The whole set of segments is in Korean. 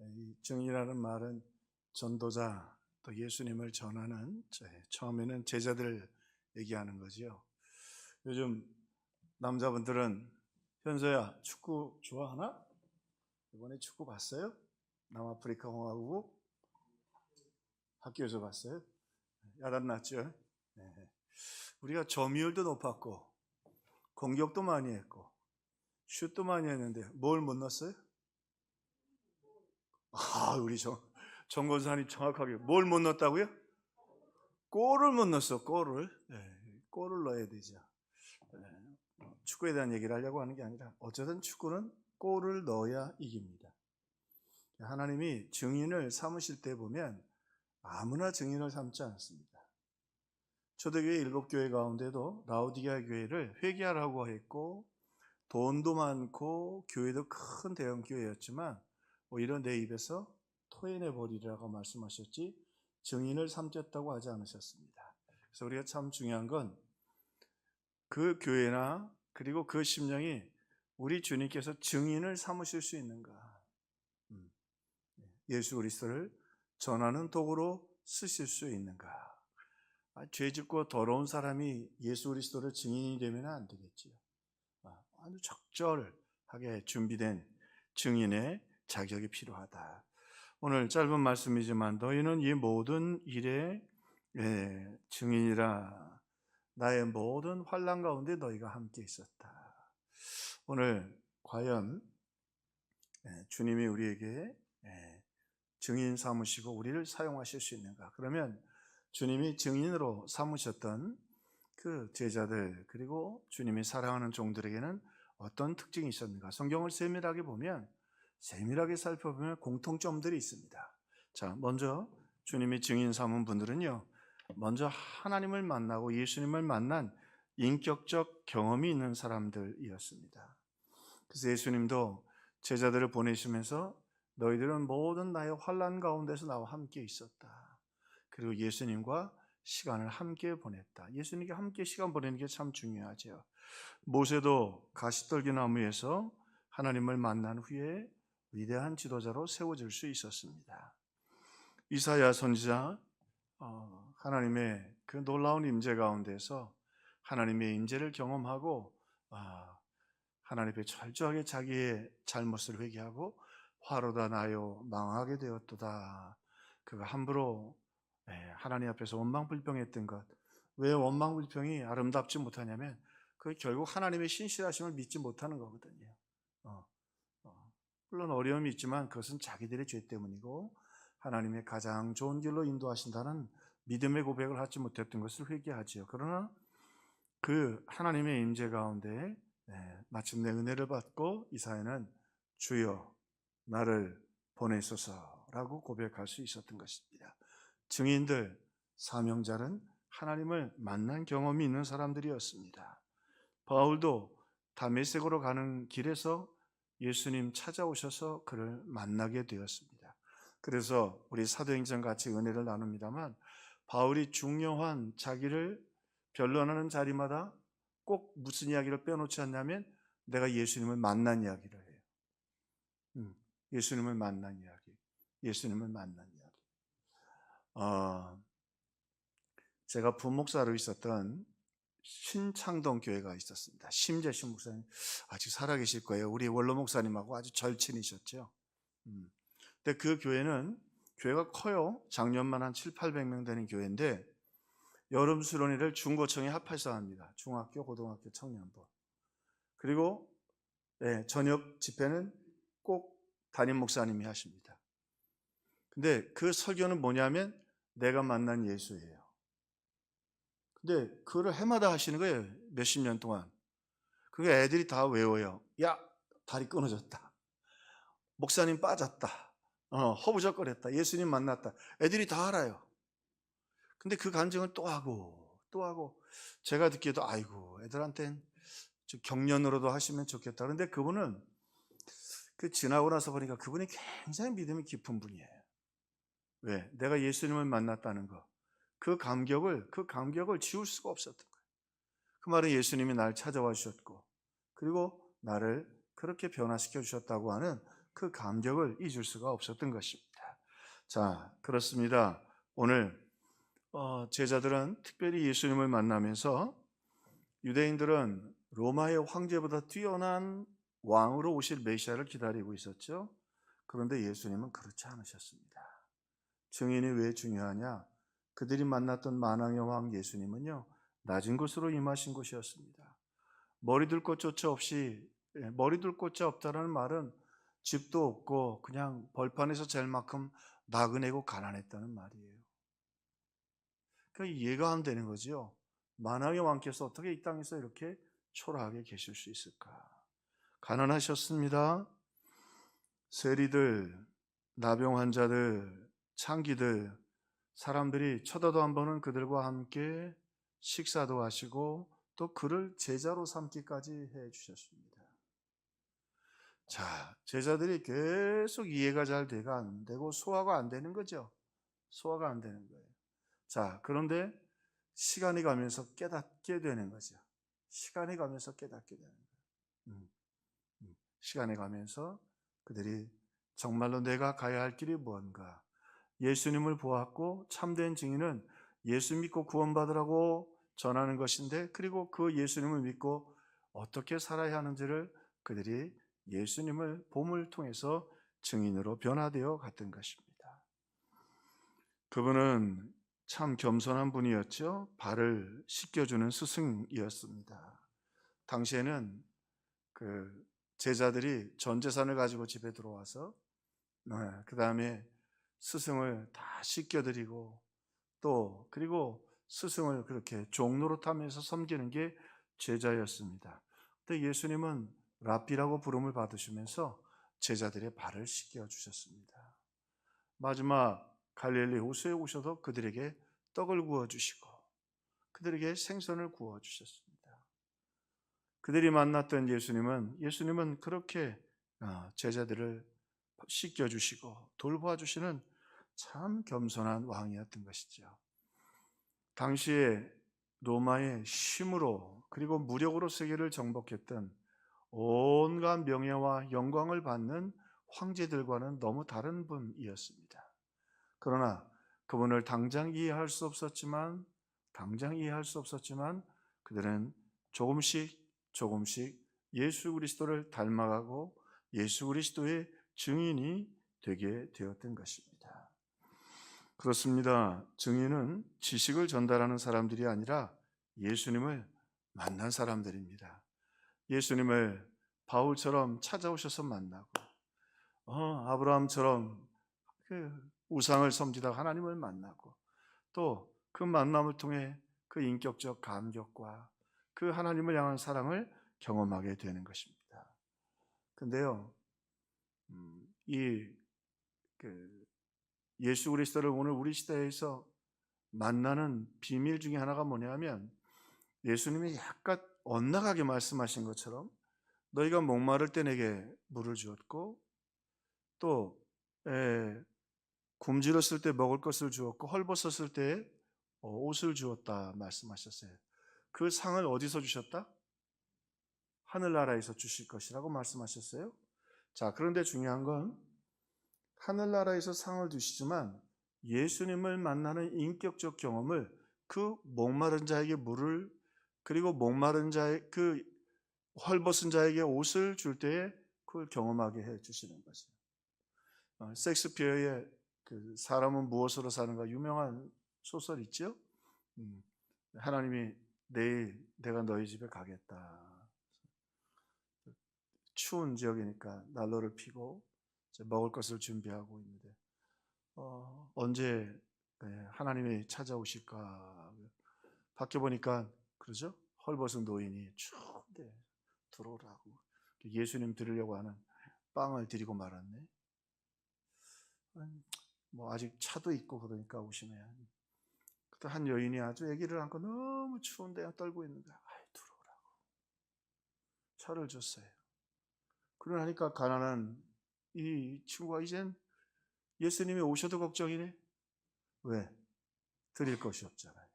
이 증인이라는 말은 전도자, 또 예수님을 전하는, 처음에는 제자들 얘기하는 거지요. 요즘 남자분들은 현서야 축구 좋아하나? 이번에 축구 봤어요? 남아프리카 공화국 학교에서 봤어요? 야단났죠? 네. 우리가 점유율도 높았고 공격도 많이 했고 슛도 많이 했는데 뭘 못 넣었어요? 우리 정건사님 정확하게 뭘 못 넣었다고요? 골을 못 넣었어. 골을. 골을 넣어야 되죠. 축구에 대한 얘기를 하려고 하는 게 아니라 어쨌든 축구는 골을 넣어야 이깁니다. 하나님이 증인을 삼으실 때 보면 아무나 증인을 삼지 않습니다. 초대교회 7교회 가운데도 라오디게아 교회를 회개하라고 했고 돈도 많고 교회도 큰 대형 교회였지만 오히려 내 입에서 토해내버리라고 말씀하셨지 증인을 삼겠다고 하지 않으셨습니다. 그래서 우리가 참 중요한 건 그 교회나 그리고 그 심령이 우리 주님께서 증인을 삼으실 수 있는가, 예수 그리스도를 전하는 도구로 쓰실 수 있는가. 죄짓고 더러운 사람이 예수 그리스도를 증인이 되면 안 되겠지요. 아주 적절하게 준비된 증인의 자격이 필요하다. 오늘 짧은 말씀이지만 너희는 이 모든 일의 증인이라. 나의 모든 환난 가운데 너희가 함께 있었다. 오늘 과연 주님이 우리에게 증인 삼으시고 우리를 사용하실 수 있는가? 그러면 주님이 증인으로 삼으셨던 그 제자들 그리고 주님이 사랑하는 종들에게는 어떤 특징이 있었는가? 성경을 세밀하게 살펴보면 공통점들이 있습니다. 자, 먼저 주님이 증인 삼은 분들은요, 먼저 하나님을 만나고 예수님을 만난 인격적 경험이 있는 사람들이었습니다. 그래서 예수님도 제자들을 보내시면서 너희들은 모든 나의 환난 가운데서 나와 함께 있었다. 그리고 예수님과 시간을 함께 보냈다. 예수님과 함께 시간 보내는 게 참 중요하죠. 모세도 가시떨기 나무에서 하나님을 만난 후에 위대한 지도자로 세워질 수 있었습니다. 이사야 선지자 하나님의 그 놀라운 임재 가운데서 하나님의 임재를 경험하고 하나님 앞에 철저하게 자기의 잘못을 회개하고 화로다 나요 망하게 되었도다. 그가 함부로 하나님 앞에서 원망불평했던 것. 왜 원망불평이 아름답지 못하냐면 그 결국 하나님의 신실하심을 믿지 못하는 거거든요. 물론 어려움이 있지만 그것은 자기들의 죄 때문이고 하나님의 가장 좋은 길로 인도하신다는 믿음의 고백을 하지 못했던 것을 회개하지요. 그러나 그 하나님의 임재 가운데 마침내 은혜를 받고 이사야는 주여 나를 보내소서라고 고백할 수 있었던 것입니다. 증인들, 사명자는 하나님을 만난 경험이 있는 사람들이었습니다. 바울도 다메섹으로 가는 길에서 예수님 찾아오셔서 그를 만나게 되었습니다. 그래서 우리 사도행전 같이 은혜를 나눕니다만 바울이 중요한 자기를 변론하는 자리마다 꼭 무슨 이야기를 빼놓지 않냐면 내가 예수님을 만난 이야기를 해요. 예수님을 만난 이야기. 예수님을 만난 이야기. 제가 부목사로 있었던 신창동 교회가 있었습니다. 심재신 목사님 아직 살아계실 거예요. 우리 원로 목사님하고 아주 절친이셨죠. 근데 그 교회는 교회가 커요. 장년만 한 700~800명 되는 교회인데 여름 수련회를 중고청에 합해서 합니다. 중학교, 고등학교, 청년부. 그리고 저녁 집회는 꼭 담임 목사님이 하십니다. 근데 그 설교는 뭐냐면 내가 만난 예수예요. 근데 그걸 해마다 하시는 거예요. 몇십 년 동안. 그게 애들이 다 외워요. 야, 다리 끊어졌다. 목사님 빠졌다. 허부적거렸다. 예수님 만났다. 애들이 다 알아요. 근데 그 간증을 또 하고 제가 듣기에도 아이고 애들한텐 격려으로도 하시면 좋겠다. 그런데 그분은 그 지나고 나서 보니까 그분이 굉장히 믿음이 깊은 분이에요. 왜? 내가 예수님을 만났다는 거. 그 감격을 지울 수가 없었던 거예요. 그 말은 예수님이 날 찾아와 주셨고 그리고 나를 그렇게 변화시켜 주셨다고 하는 그 감격을 잊을 수가 없었던 것입니다. 자, 그렇습니다. 오늘 제자들은 특별히 예수님을 만나면서 유대인들은 로마의 황제보다 뛰어난 왕으로 오실 메시아를 기다리고 있었죠. 그런데 예수님은 그렇지 않으셨습니다. 증인이 왜 중요하냐? 그들이 만났던 만왕의 왕 예수님은요, 낮은 곳으로 임하신 곳이었습니다. 머리둘 곳조차 없이, 머리둘 곳자 없다라는 말은 집도 없고 그냥 벌판에서 잘 만큼 나그네고 가난했다는 말이에요. 그러니까 이해가 안 되는 거죠. 만왕의 왕께서 어떻게 이 땅에서 이렇게 초라하게 계실 수 있을까? 가난하셨습니다. 세리들, 나병 환자들, 창기들, 사람들이 쳐다도 한 번은 그들과 함께 식사도 하시고 또 그를 제자로 삼기까지 해 주셨습니다. 자, 제자들이 계속 이해가 잘 돼가 안 되고 소화가 안 되는 거죠. 소화가 안 되는 거예요. 자, 그런데 시간이 가면서 깨닫게 되는 거죠. 시간이 가면서 깨닫게 되는 거예요. 시간이 가면서 그들이 정말로 내가 가야 할 길이 뭔가, 예수님을 보았고 참된 증인은 예수 믿고 구원받으라고 전하는 것인데, 그리고 그 예수님을 믿고 어떻게 살아야 하는지를 그들이 예수님을 봄을 통해서 증인으로 변화되어 갔던 것입니다. 그분은 참 겸손한 분이었죠. 발을 씻겨주는 스승이었습니다. 당시에는 그 제자들이 전 재산을 가지고 집에 들어와서 그 다음에 스승을 다 씻겨드리고 또 그리고 스승을 그렇게 종노릇하면서 섬기는 게 제자였습니다. 근데 예수님은 랍비라고 부름을 받으시면서 제자들의 발을 씻겨 주셨습니다. 마지막 갈릴리 호수에 오셔서 그들에게 떡을 구워 주시고 그들에게 생선을 구워 주셨습니다. 그들이 만났던 예수님은 그렇게 제자들을 씻겨주시고 돌봐주시는 참 겸손한 왕이었던 것이죠. 당시에 로마의 힘으로 그리고 무력으로 세계를 정복했던 온갖 명예와 영광을 받는 황제들과는 너무 다른 분이었습니다. 그러나 그분을 당장 이해할 수 없었지만 그들은 조금씩 예수 그리스도를 닮아가고 예수 그리스도의 증인이 되게 되었던 것입니다. 그렇습니다. 증인은 지식을 전달하는 사람들이 아니라 예수님을 만난 사람들입니다. 예수님을 바울처럼 찾아오셔서 만나고 아브라함처럼 그 우상을 섬기다 하나님을 만나고 또 그 만남을 통해 그 인격적 감격과 그 하나님을 향한 사랑을 경험하게 되는 것입니다. 근데요, 예수 그리스도를 오늘 우리 시대에서 만나는 비밀 중에 하나가 뭐냐면 예수님이 약간 엇나가게 말씀하신 것처럼 너희가 목마를 때 내게 물을 주었고 또 굶주렸을 때 먹을 것을 주었고 헐벗었을 때 옷을 주었다 말씀하셨어요. 그 상을 어디서 주셨다? 하늘나라에서 주실 것이라고 말씀하셨어요. 자, 그런데 중요한 건 하늘나라에서 상을 주시지만 예수님을 만나는 인격적 경험을 그 목마른 자에게 물을 그리고 목마른 자의 그 헐벗은 자에게 옷을 줄 때에 그걸 경험하게 해 주시는 것이에요. 셰익스피어의 그 사람은 무엇으로 사는가 유명한 소설 있죠? 하나님이 내일 내가 너희 집에 가겠다. 추운 지역이니까 난로를 피고 먹을 것을 준비하고 있는데 언제 하나님이 찾아오실까? 밖에 보니까 그러죠? 헐벗은 노인이 추운데 들어오라고 예수님 드리려고 하는 빵을 드리고 말았네. 뭐 아직 차도 있고 그러니까 오시면 그때 한 여인이 아주 아기를 안고 너무 추운데 떨고 있는데 들어오라고 차를 줬어요. 그러고 나니까 가난한 이 친구가 이젠 예수님이 오셔도 걱정이네. 왜? 드릴 것이 없잖아요.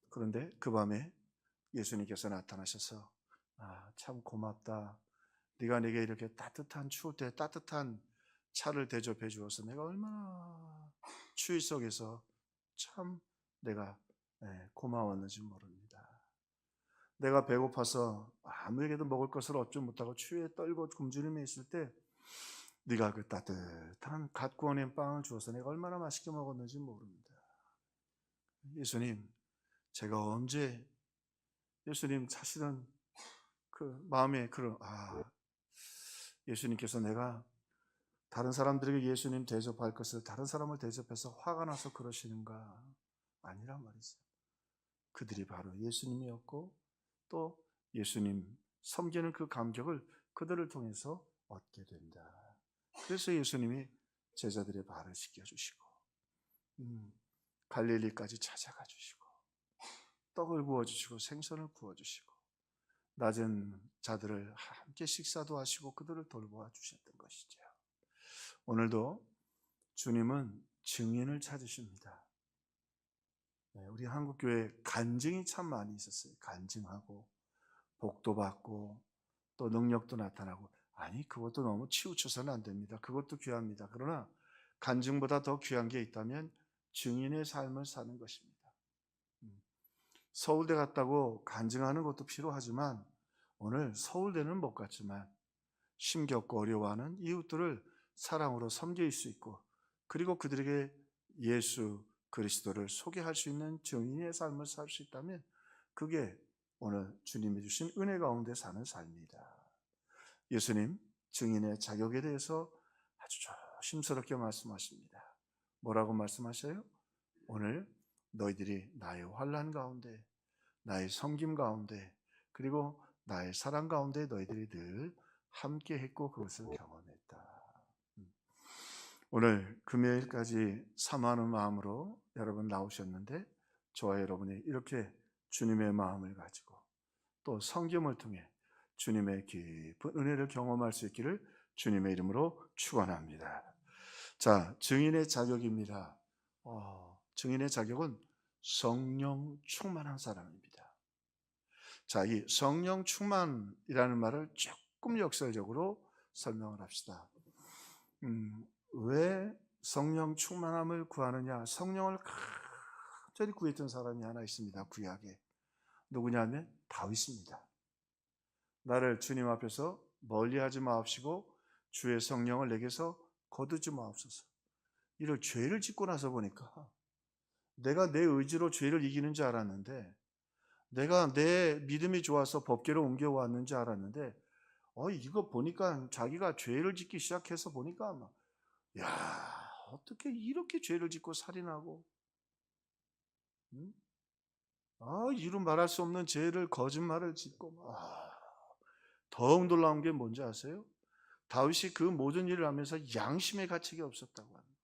그런데 그 밤에 예수님께서 나타나셔서 참 고맙다. 네가 내게 이렇게 따뜻한 추울 때 따뜻한 차를 대접해 주어서 내가 얼마나 추위 속에서 참 내가 고마웠는지 모릅니다. 내가 배고파서 아무에게도 먹을 것을 얻지 못하고 추위에 떨고 굶주림에 있을 때 네가 그 따뜻한 갓 구워낸 빵을 주어서 내가 얼마나 맛있게 먹었는지 모릅니다. 예수님, 제가 언제 예수님 사실은 그 마음에 예수님께서 내가 다른 사람들에게 예수님 대접할 것을 다른 사람을 대접해서 화가 나서 그러시는가? 아니란 말이죠. 그들이 바로 예수님이었고 또 예수님 섬기는 그 감격을 그들을 통해서 얻게 된다. 그래서 예수님이 제자들의 발을 씻겨주시고 갈릴리까지 찾아가 주시고 떡을 구워주시고 생선을 구워주시고 낮은 자들을 함께 식사도 하시고 그들을 돌보아 주셨던 것이죠. 오늘도 주님은 증인을 찾으십니다. 우리 한국교회 간증이 참 많이 있었어요. 간증하고 복도 받고 또 능력도 나타나고. 아니, 그것도 너무 치우쳐서는 안 됩니다. 그것도 귀합니다. 그러나 간증보다 더 귀한 게 있다면 증인의 삶을 사는 것입니다. 서울대 갔다고 간증하는 것도 필요하지만 오늘 서울대는 못 갔지만 힘겹고 어려워하는 이웃들을 사랑으로 섬길 수 있고 그리고 그들에게 예수 그리스도를 소개할 수 있는 증인의 삶을 살 수 있다면 그게 오늘 주님이 주신 은혜 가운데 사는 삶이다. 예수님 증인의 자격에 대해서 아주 조심스럽게 말씀하십니다. 뭐라고 말씀하셔요? 오늘 너희들이 나의 환난 가운데 나의 섬김 가운데 그리고 나의 사랑 가운데 너희들이 늘 함께 했고 그것을 경험했다. 오늘 금요일까지 사모하는 마음으로 여러분 나오셨는데 저와 여러분이 이렇게 주님의 마음을 가지고 또 성경을 통해 주님의 깊은 은혜를 경험할 수 있기를 주님의 이름으로 축원합니다. 자, 증인의 자격입니다. 증인의 자격은 성령 충만한 사람입니다. 자, 이 성령 충만이라는 말을 조금 역설적으로 설명을 합시다. 왜 성령 충만함을 구하느냐? 성령을 간절히 구했던 사람이 하나 있습니다. 구약에. 누구냐면 다윗입니다. 나를 주님 앞에서 멀리하지 마옵시고 주의 성령을 내게서 거두지 마옵소서. 이를 죄를 짓고 나서 보니까 내가 내 의지로 죄를 이기는 줄 알았는데 내가 내 믿음이 좋아서 법궤로 옮겨왔는 줄 알았는데 이거 보니까 자기가 죄를 짓기 시작해서 보니까 어떻게 이렇게 죄를 짓고 살인하고 이루 말할 수 없는 죄를 거짓말을 짓고 더욱 놀라운 게 뭔지 아세요? 다윗이 그 모든 일을 하면서 양심의 가책이 없었다고 합니다.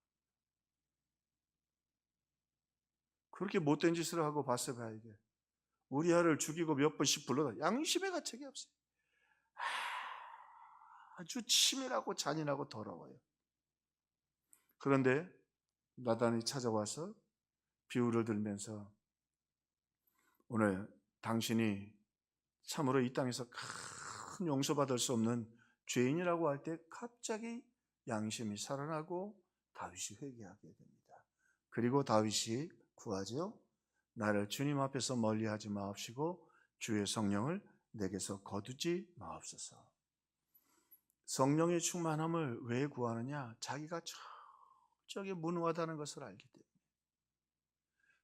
그렇게 못된 짓을 하고 바세바에게 우리아를 죽이고 몇 번씩 불러다 양심의 가책이 없어요. 아주 치밀하고 잔인하고 더러워요. 그런데 나단이 찾아와서 비유를 들면서 오늘 당신이 참으로 이 땅에서 큰 용서받을 수 없는 죄인이라고 할 때 갑자기 양심이 살아나고 다윗이 회개하게 됩니다. 그리고 다윗이 구하죠. 나를 주님 앞에서 멀리하지 마옵시고 주의 성령을 내게서 거두지 마옵소서. 성령의 충만함을 왜 구하느냐? 자기가 저기 무능하다는 것을 알기 때문에,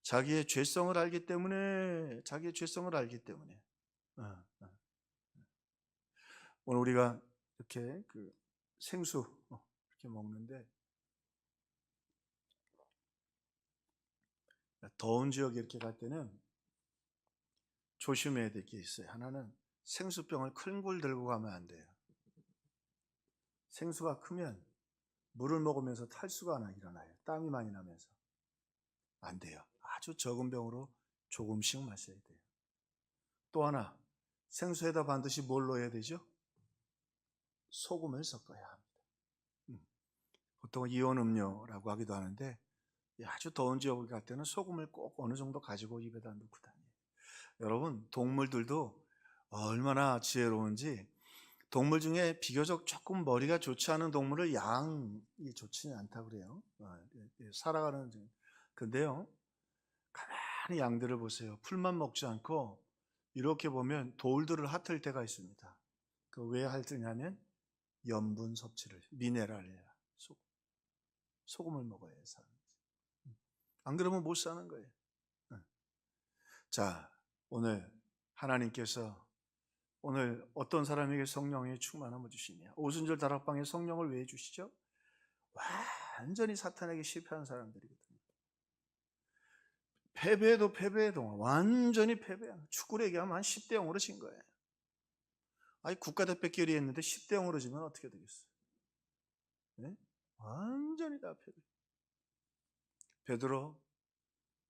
자기의 죄성을 알기 때문에, 오늘 우리가 이렇게 생수 이렇게 먹는데 더운 지역에 이렇게 갈 때는 조심해야 될 게 있어요. 하나는 생수병을 큰 걸 들고 가면 안 돼요. 생수가 크면 물을 먹으면서 탈수가 하나 일어나요. 땀이 많이 나면서. 안 돼요. 아주 적은 병으로 조금씩 마셔야 돼요. 또 하나, 생수에다 반드시 뭘 넣어야 되죠? 소금을 섞어야 합니다. 보통 이온 음료라고 하기도 하는데 아주 더운 지역을 갈 때는 소금을 꼭 어느 정도 가지고 입에다 넣고 다녀요. 여러분, 동물들도 얼마나 지혜로운지 동물 중에 비교적 조금 머리가 좋지 않은 동물을 양이 좋지는 않다고 그래요. 살아가는 중. 근데요, 가만히 양들을 보세요. 풀만 먹지 않고 이렇게 보면 돌들을 핥을 때가 있습니다. 그 왜 핥으냐면 염분 섭취를, 미네랄이야. 소금을 먹어야 사는 거지. 안 그러면 못 사는 거예요. 자, 오늘 하나님께서 오늘 어떤 사람에게 성령의 충만함을 주시냐? 오순절 다락방에 성령을 왜 주시죠? 완전히 사탄에게 실패한 사람들이거든요. 패배해도 완전히 패배한. 축구를 얘기하면 한 10대 0으로 진 거예요. 아니 국가대표끼리 했는데 10대 0으로 지면 어떻게 되겠어요? 네? 완전히 다 패배. 베드로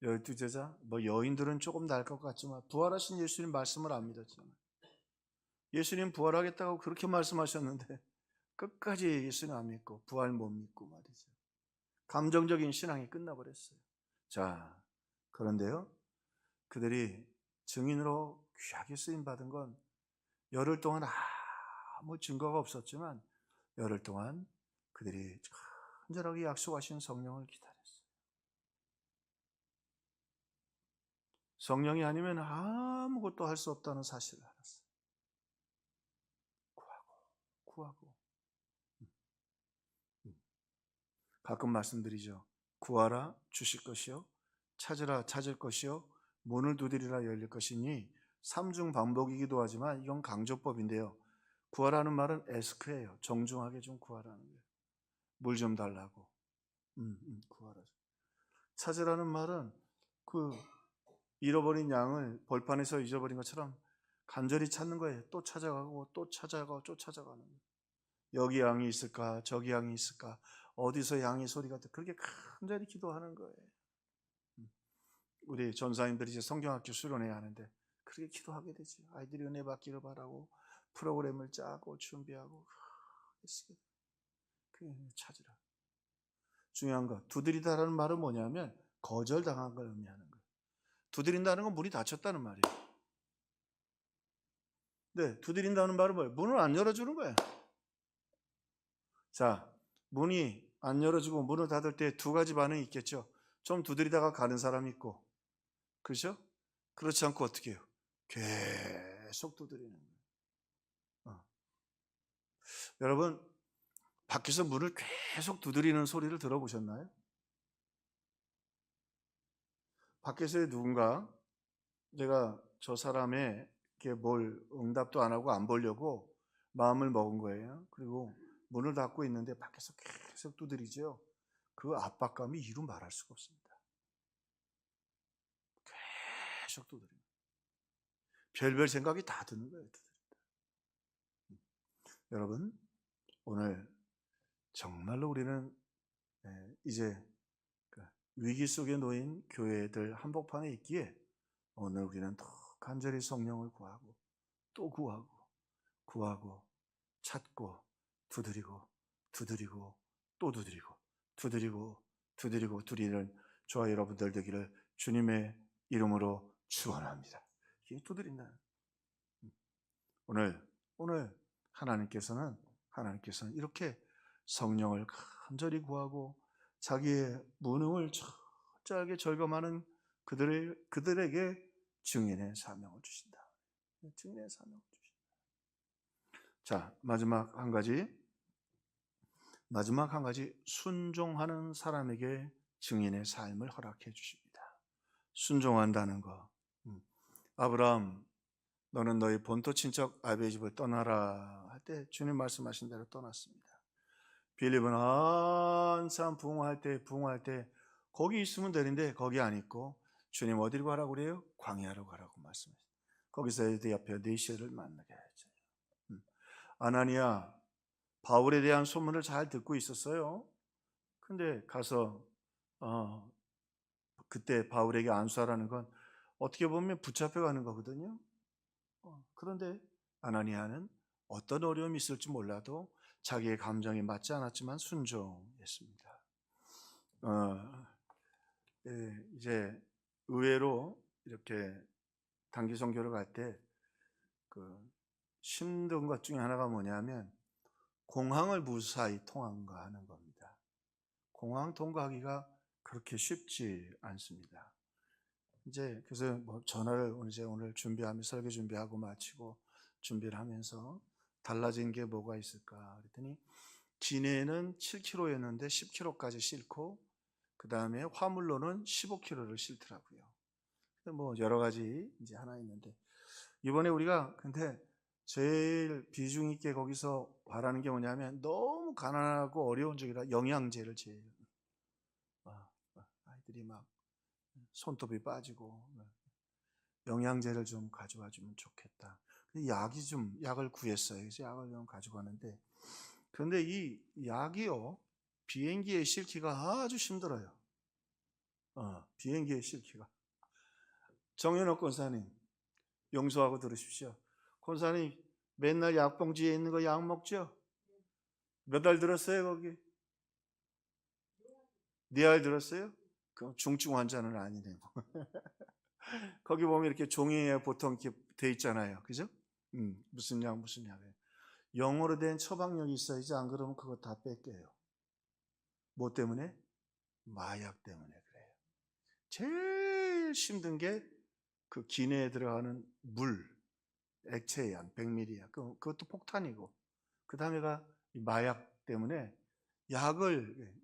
12제자, 뭐 여인들은 조금 나을 것 같지만 부활하신 예수님 말씀을 안 믿었잖아요. 예수님 부활하겠다고 그렇게 말씀하셨는데 끝까지 예수님 안 믿고 부활 못 믿고 말이죠. 감정적인 신앙이 끝나버렸어요. 자, 그런데요, 그들이 증인으로 귀하게 쓰임 받은 건 열흘 동안 아무 증거가 없었지만 열흘 동안 그들이 간절하게 약속하신 성령을 기다렸어요. 성령이 아니면 아무것도 할 수 없다는 사실을 알았어요. 구하고. 가끔 말씀드리죠. 구하라 주실 것이요, 찾으라 찾을 것이요, 문을 두드리라 열릴 것이니 삼중 반복이기도 하지만 이건 강조법인데요. 구하라는 말은 에스크예요. 정중하게 좀 구하라는 거예요. 물 좀 달라고. 구하라. 찾으라는 말은 그 잃어버린 양을 벌판에서 잊어버린 것처럼 간절히 찾는 거예요. 또 찾아가고 또 찾아가고 또 찾아가는 거예요. 여기 양이 있을까? 저기 양이 있을까? 어디서 양의 소리가 그렇게 간절히 기도하는 거예요. 우리 전사님들이 이제 성경학교 수련회야 하는데 그렇게 기도하게 되지. 아이들이 은혜 받기를 바라고 프로그램을 짜고 준비하고 그 찾으라. 중요한 거, 두드리다라는 말은 뭐냐면 거절당한 걸 의미하는 거예요. 두드린다는 건 문이 닫혔다는 말이에요. 네, 두드린다는 말은 뭐예요? 문을 안 열어주는 거예요. 자, 문이 안 열어주고 문을 닫을 때 두 가지 반응이 있겠죠. 좀 두드리다가 가는 사람이 있고, 그렇죠? 그렇지 않고 어떻게 해요? 계속 두드리는 거예요. 여러분, 밖에서 문을 계속 두드리는 소리를 들어보셨나요? 밖에서 누군가 내가 저 사람에게 뭘 응답도 안 하고 안 보려고 마음을 먹은 거예요. 그리고 문을 닫고 있는데 밖에서 계속 두드리죠. 그 압박감이 이루 말할 수가 없습니다. 계속 두드리는 거예요. 별별 생각이 다 드는 거예요. 여러분, 오늘 정말로 우리는 이제 위기 속에 놓인 교회들 한복판에 있기에 오늘 우리는 더 간절히 성령을 구하고 또 구하고 찾고 두드리고 또 두드리고 두드리는 저와 여러분들 되기를 주님의 이름으로 축원합니다. 이게 두드린다. 오늘 하나님께서는 이렇게 성령을 간절히 구하고 자기의 무능을 철저하게 절감하는 그들에게 증인의 사명을 주신다. 증인의 사명을 주신다. 자, 마지막 한 가지 순종하는 사람에게 증인의 삶을 허락해 주십니다. 순종한다는 거. 아브라함, 너는 너희 본토 친척 아비의 집을 떠나라 할 때 주님 말씀하신 대로 떠났습니다. 빌립은 한참 부흥할 때 거기 있으면 되는데 거기 안 있고 주님 어디로 가라고 그래요? 광야로 가라고 말씀하셨어요. 거기서 에드야페 네시를 만나게 하죠. 아나니아, 바울에 대한 소문을 잘 듣고 있었어요. 근데 가서 그때 바울에게 안수하라는 건 어떻게 보면 붙잡혀가는 거거든요. 그런데 아나니아는 어떤 어려움이 있을지 몰라도 자기의 감정이 맞지 않았지만 순종했습니다. 이제 의외로 이렇게 단기 선교를 갈 때 힘든 것 중에 하나가 뭐냐면 공항을 무사히 통과하는 겁니다. 공항 통과하기가 그렇게 쉽지 않습니다. 이제 그래서 뭐 전화를 오늘 준비하며 설교 준비하고 마치고 준비를 하면서 달라진 게 뭐가 있을까 그랬더니 기내는 7kg였는데 10kg까지 싣고 그 다음에 화물로는 15kg를 싣더라고요. 뭐 여러 가지 이제 하나 있는데 이번에 우리가 근데 제일 비중 있게 거기서 바라는 게 뭐냐면 너무 가난하고 어려운 쪽이라 영양제를 제일 아이들이 막 손톱이 빠지고 영양제를 좀 가져와 주면 좋겠다. 약을 구했어요. 그래서 약을 좀 가져가는데 그런데 이 약이요 비행기에 싣기가 아주 힘들어요. 비행기에 싣기가. 정현옥 권사님 용서하고 들으십시오. 권사님 맨날 약봉지에 있는 거 약 먹죠? 몇 알 들었어요 거기? 4알 들었어요? 그럼 중증 환자는 아니네요. 거기 보면 이렇게 종이에 보통 이렇게 돼 있잖아요. 그죠? 무슨 약 무슨 약. 영어로 된 처방약이 있어야지 안 그러면 그거 다 뺏겨요. 뭐 때문에? 마약 때문에 그래요. 제일 힘든 게 그 기내에 들어가는 물, 액체약, 100ml. 그것도 폭탄이고. 그 다음에가 마약 때문에 약을,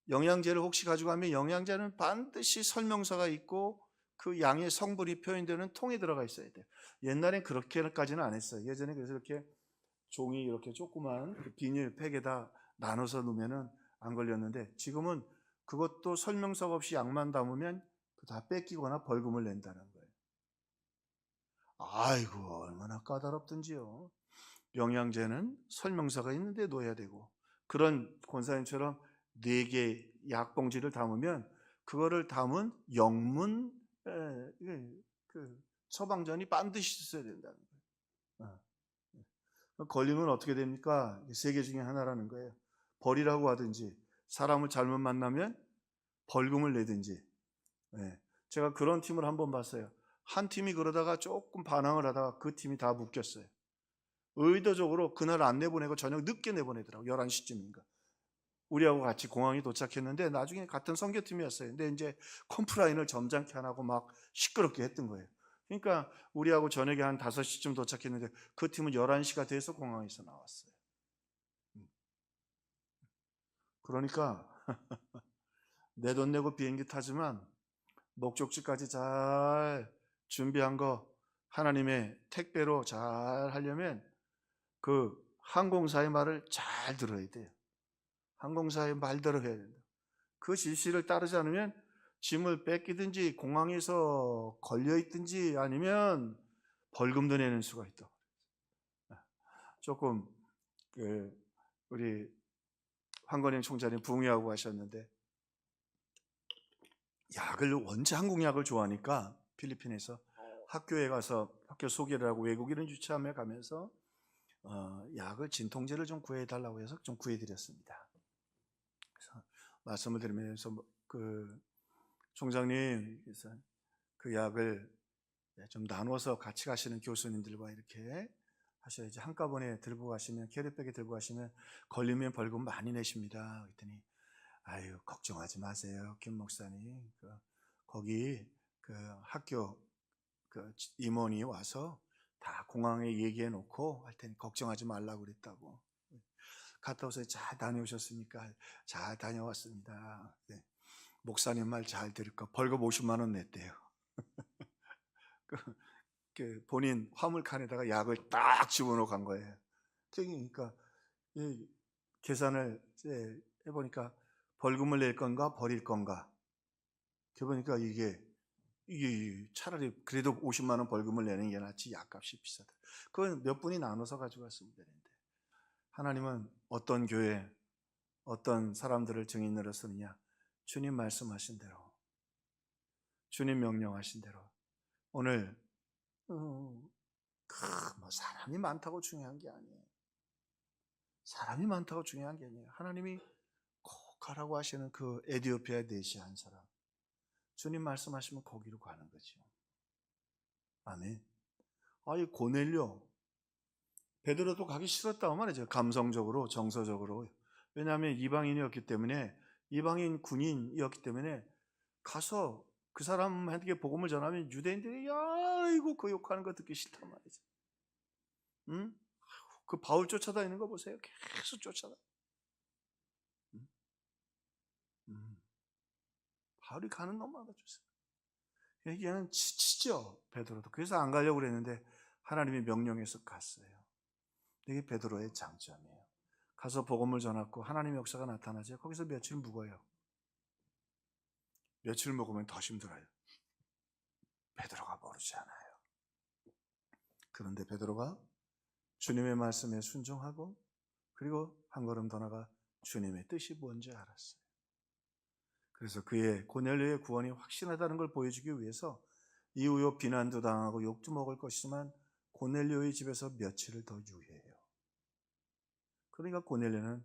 영양제를 혹시 가져가면 영양제는 반드시 설명서가 있고 그 양의 성분이 표현되는 통에 들어가 있어야 돼요. 옛날엔 그렇게까지는 안 했어요. 예전에 그래서 이렇게 종이 이렇게 조그만 비닐팩에다 나눠서 넣으면은 안 걸렸는데 지금은 그것도 설명서 없이 약만 담으면 다 뺏기거나 벌금을 낸다는 거예요. 아이고 얼마나 까다롭든지요. 영양제는 설명서가 있는데 넣어야 되고 그런 권사님처럼 4개 약봉지를 담으면 그거를 담은 영문 그 처방전이 반드시 있어야 된다는 거예요. 걸리면 어떻게 됩니까? 3개 중에 하나라는 거예요. 벌이라고 하든지 사람을 잘못 만나면 벌금을 내든지. 제가 그런 팀을 한번 봤어요. 한 팀이 그러다가 조금 반항을 하다가 그 팀이 다 묶였어요. 의도적으로 그날 안 내보내고 저녁 늦게 내보내더라고. 11시쯤인가. 우리하고 같이 공항에 도착했는데 나중에 같은 선교팀이었어요. 근데 이제 컴플라인을 점잖게 안 하고 막 시끄럽게 했던 거예요. 그러니까 우리하고 저녁에 한 5시쯤 도착했는데 그 팀은 11시가 돼서 공항에서 나왔어요. 그러니까 내 돈 내고 비행기 타지만 목적지까지 잘 준비한 거 하나님의 택배로 잘 하려면 그 항공사의 말을 잘 들어야 돼요. 항공사의 말대로 해야 된다. 그 지시를 따르지 않으면 짐을 뺏기든지 공항에서 걸려있든지 아니면 벌금도 내는 수가 있다. 조금 우리 황건영 총장님 부흥회하고 하셨는데 원체 한국 약을 좋아하니까 필리핀에서 학교에 가서 학교 소개를 하고 외국인을 유치하며 가면서 약을 진통제를 좀 구해달라고 해서 좀 구해드렸습니다. 그래서 말씀을 드리면서 그 총장님 그래서 그 약을 좀 나눠서 같이 가시는 교수님들과 이렇게 하셔야지 한꺼번에 들고 가시면 캐리백에 들고 가시면 걸리면 벌금 많이 내십니다. 그랬더니 아유 걱정하지 마세요 김 목사님 거기 그 학교 그 임원이 와서 다 공항에 얘기해 놓고 할 테니 걱정하지 말라고 그랬다고. 갔다 오세요. 잘 다녀오셨습니까? 잘 다녀왔습니다. 네. 목사님 말 잘 들을까? 벌금 50만 원 냈대요. 그 본인 화물칸에다가 약을 딱 집어넣고 간 거예요. 그러니까 계산을 해보니까 벌금을 낼 건가 버릴 건가. 그러니까 이게 차라리 그래도 50만 원 벌금을 내는 게 낫지 약값이 비싸다. 그건 몇 분이 나눠서 가지고 왔으면 되는데 하나님은 어떤 교회 어떤 사람들을 증인으로 쓰느냐. 주님 말씀하신 대로 주님 명령하신 대로 오늘 뭐 사람이 많다고 중요한 게 아니에요. 사람이 많다고 중요한 게 아니에요. 하나님이 꼭 가라고 하시는 그 에티오피아 내시 한 사람 주님 말씀하시면 거기로 가는 거죠. 아멘. 이 고넬료 베드로도 가기 싫었다고 말이죠. 감성적으로, 정서적으로. 왜냐하면 이방인이었기 때문에, 이방인 군인이었기 때문에 가서 그 사람한테 복음을 전하면 유대인들이 야 이거 그 욕하는 거 듣기 싫단 말이죠. 응? 그 바울 쫓아다니는 거 보세요. 계속 쫓아다. 응? 바울이 가는 것마다 쫓아다. 얘기하는 지치죠, 베드로도. 그래서 안 가려고 그랬는데 하나님이 명령해서 갔어요. 이게 베드로의 장점이에요. 가서 복음을 전하고 하나님의 역사가 나타나죠. 거기서 며칠 묵어요. 며칠 묵으면 더 힘들어요. 베드로가 모르지 않아요. 그런데 베드로가 주님의 말씀에 순종하고 그리고 한 걸음 더 나가 주님의 뜻이 뭔지 알았어요. 그래서 그의 고넬료의 구원이 확신하다는 걸 보여주기 위해서 이후에 비난도 당하고 욕도 먹을 것이지만 고넬료의 집에서 며칠을 더 유예해요. 그러니까 고넬료는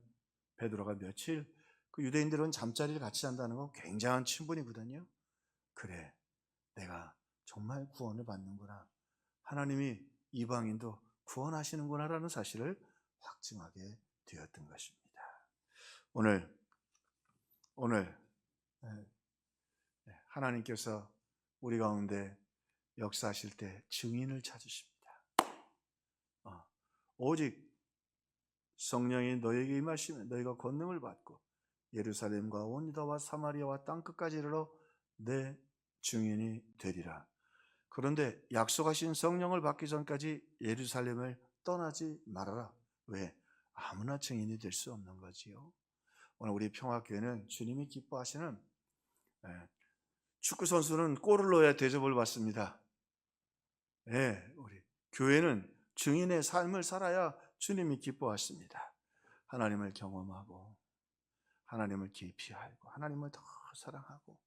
베드로가 며칠, 그 유대인들은 잠자리를 같이 잔다는 건 굉장한 친분이거든요. 그래, 내가 정말 구원을 받는구나. 하나님이 이방인도 구원하시는구나라는 사실을 확증하게 되었던 것입니다. 오늘 하나님께서 우리 가운데 역사하실 때 증인을 찾으십니다. 오직 성령이 너에게 임하시면 너희가 권능을 받고 예루살렘과 온 유다와 사마리아와 땅끝까지 이르러 내 증인이 되리라. 그런데 약속하신 성령을 받기 전까지 예루살렘을 떠나지 말아라. 왜? 아무나 증인이 될 수 없는 거지요. 오늘 우리 평화교회는 주님이 기뻐하시는, 축구 선수는 골을 넣어야 대접을 받습니다. 우리 교회는 증인의 삶을 살아야 주님이 기뻐하십니다. 하나님을 경험하고 하나님을 깊이 알고 하나님을 더 사랑하고,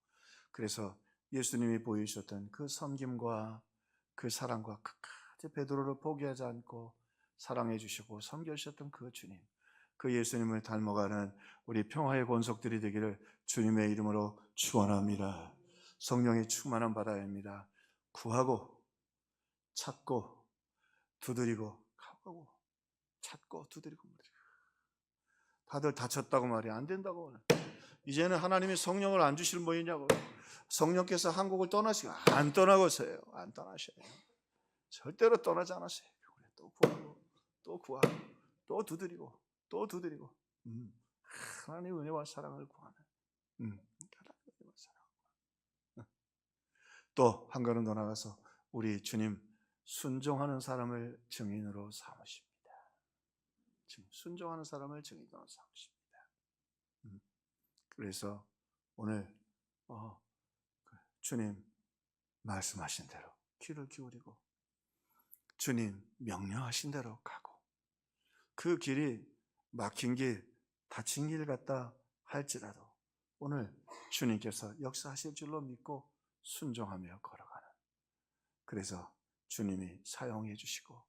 그래서 예수님이 보여주셨던 그 섬김과 그 사랑과 끝까지 베드로를 포기하지 않고 사랑해 주시고 섬겨 주셨던 그 주님, 그 예수님을 닮아가는 우리 평화의 권속들이 되기를 주님의 이름으로 축원합니다. 성령의 충만한 바다입니다. 구하고 찾고 두드리고 가고 찾고 두드리고. 다들 다쳤다고 말이 안 된다고. 이제는 하나님이 성령을 안 주실 모이냐고. 성령께서 한국을 떠나시고 안 떠나고서요. 안 떠나셔요. 절대로 떠나지 않으세요. 또 구하고 또 구하고 또 두드리고 또 두드리고. 하나님의 은혜와 사랑을 구하는. 또 한 걸음 더 나가서 우리 주님 순종하는 사람을 증인으로 삼으십니다. 순종하는 사람을 증인으로 삼으십니다. 그래서 오늘 주님 말씀하신 대로 귀를 기울이고 주님 명령하신 대로 가고, 그 길이 막힌 길, 닫힌 길 같다 할지라도 오늘 주님께서 역사하실 줄로 믿고 순종하며 걸어가는, 그래서 주님이 사용해 주시고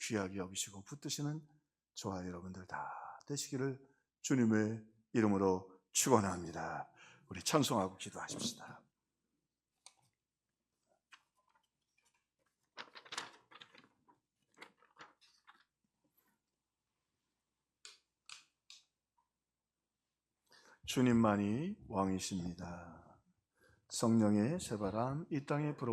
귀하게 여기시고 붙드시는 저와 여러분들 다 되시기를 주님의 이름으로 축원합니다. 우리 찬송하고 기도하십시다. 주님만이 왕이십니다. 성령의 새바람 이 땅에 불어오소서.